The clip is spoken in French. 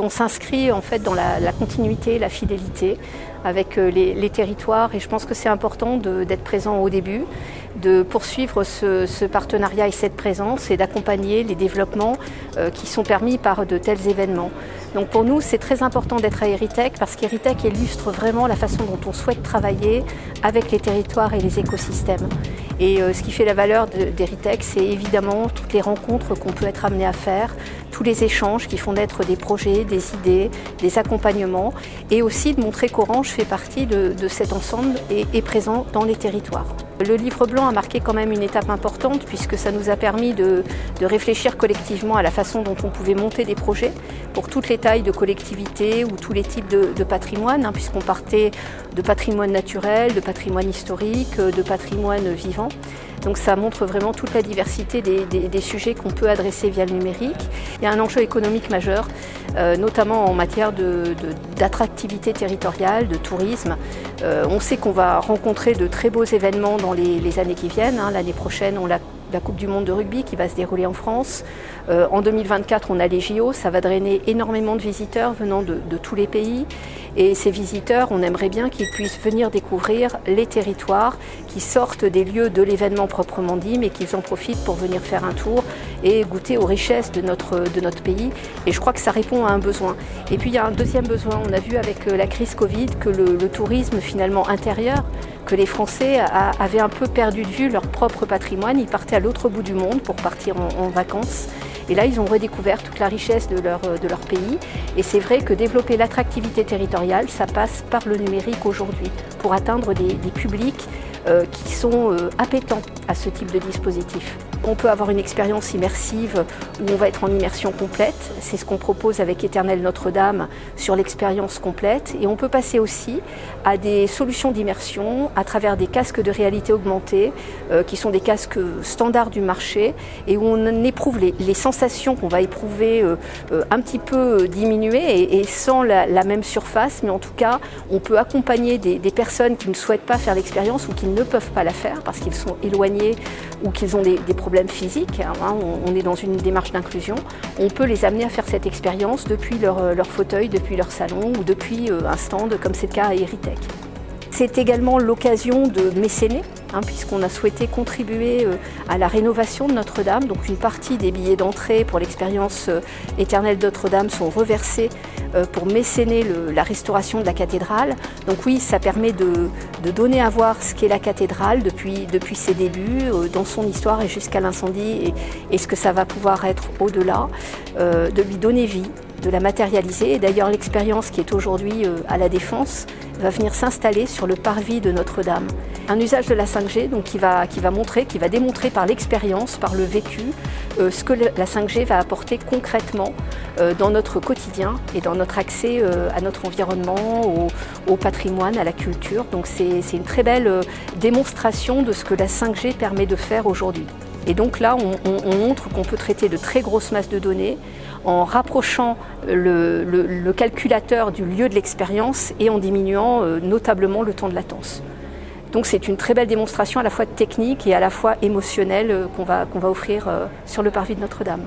On s'inscrit en fait dans la continuité, la fidélité avec les territoires et je pense que c'est important d'être présent au début, de poursuivre ce partenariat et cette présence et d'accompagner les développements qui sont permis par de tels événements. Donc pour nous c'est très important d'être à Héritech parce qu'Héritech illustre vraiment la façon dont on souhaite travailler avec les territoires et les écosystèmes. Et ce qui fait la valeur d'Héritech, c'est évidemment toutes les rencontres qu'on peut être amené à faire, tous les échanges qui font naître des projets, des idées, des accompagnements et aussi de montrer qu'Orange fait partie de cet ensemble et est présent dans les territoires. Le livre blanc a marqué quand même une étape importante puisque ça nous a permis de réfléchir collectivement à la façon dont on pouvait monter des projets pour toutes les tailles de collectivités ou tous les types de patrimoine, puisqu'on partait de patrimoine naturel, de patrimoine historique, de patrimoine vivant. Donc ça montre vraiment toute la diversité des sujets qu'on peut adresser via le numérique. Il y a un enjeu économique majeur, notamment en matière d'attractivité territoriale, de tourisme. On sait qu'on va rencontrer de très beaux événements dans les années qui viennent. L'année prochaine, on a la Coupe du Monde de rugby qui va se dérouler en France. En 2024, on a les JO, ça va drainer énormément de visiteurs venant de tous les pays. Et ces visiteurs, on aimerait bien qu'ils puissent venir découvrir les territoires, qui sortent des lieux de l'événement proprement dit, mais qu'ils en profitent pour venir faire un tour et goûter aux richesses de notre pays. Et je crois que ça répond à un besoin. Et puis il y a un deuxième besoin. On a vu avec la crise Covid que le tourisme finalement intérieur, que les Français avaient un peu perdu de vue leur propre patrimoine. Ils partaient à l'autre bout du monde pour partir en vacances. Et là, ils ont redécouvert toute la richesse de leur pays. Et c'est vrai que développer l'attractivité territoriale, ça passe par le numérique aujourd'hui, pour atteindre des publics qui sont appétents à ce type de dispositif. On peut avoir une expérience immersive où on va être en immersion complète. C'est ce qu'on propose avec Éternel Notre-Dame sur l'expérience complète. Et on peut passer aussi à des solutions d'immersion à travers des casques de réalité augmentée qui sont des casques standards du marché et où on éprouve les sensations qu'on va éprouver un petit peu diminuées et sans la même surface. Mais en tout cas, on peut accompagner des personnes qui ne souhaitent pas faire l'expérience ou qui ne peuvent pas la faire parce qu'ils sont éloignés ou qu'ils ont des problèmes physiques. On est dans une démarche d'inclusion. On peut les amener à faire cette expérience depuis leur fauteuil, depuis leur salon ou depuis un stand comme c'est le cas à Héritech. C'est également l'occasion de mécéner, puisqu'on a souhaité contribuer à la rénovation de Notre-Dame. Donc une partie des billets d'entrée pour l'expérience Éternelle Notre-Dame sont reversés pour mécéner la restauration de la cathédrale. Donc oui, ça permet de donner à voir ce qu'est la cathédrale depuis ses débuts, dans son histoire et jusqu'à l'incendie et ce que ça va pouvoir être au-delà, de lui donner vie, de la matérialiser. Et d'ailleurs, l'expérience qui est aujourd'hui à la Défense va venir s'installer sur le parvis de Notre-Dame. Un usage de la 5G donc, qui va démontrer par l'expérience, par le vécu, ce que la 5G va apporter concrètement dans notre quotidien et dans notre accès à notre environnement, au patrimoine, à la culture. Donc c'est une très belle démonstration de ce que la 5G permet de faire aujourd'hui. Et donc là, on montre qu'on peut traiter de très grosses masses de données en rapprochant le calculateur du lieu de l'expérience et en diminuant notablement le temps de latence. Donc c'est une très belle démonstration à la fois technique et à la fois émotionnelle qu'on va offrir sur le parvis de Notre-Dame.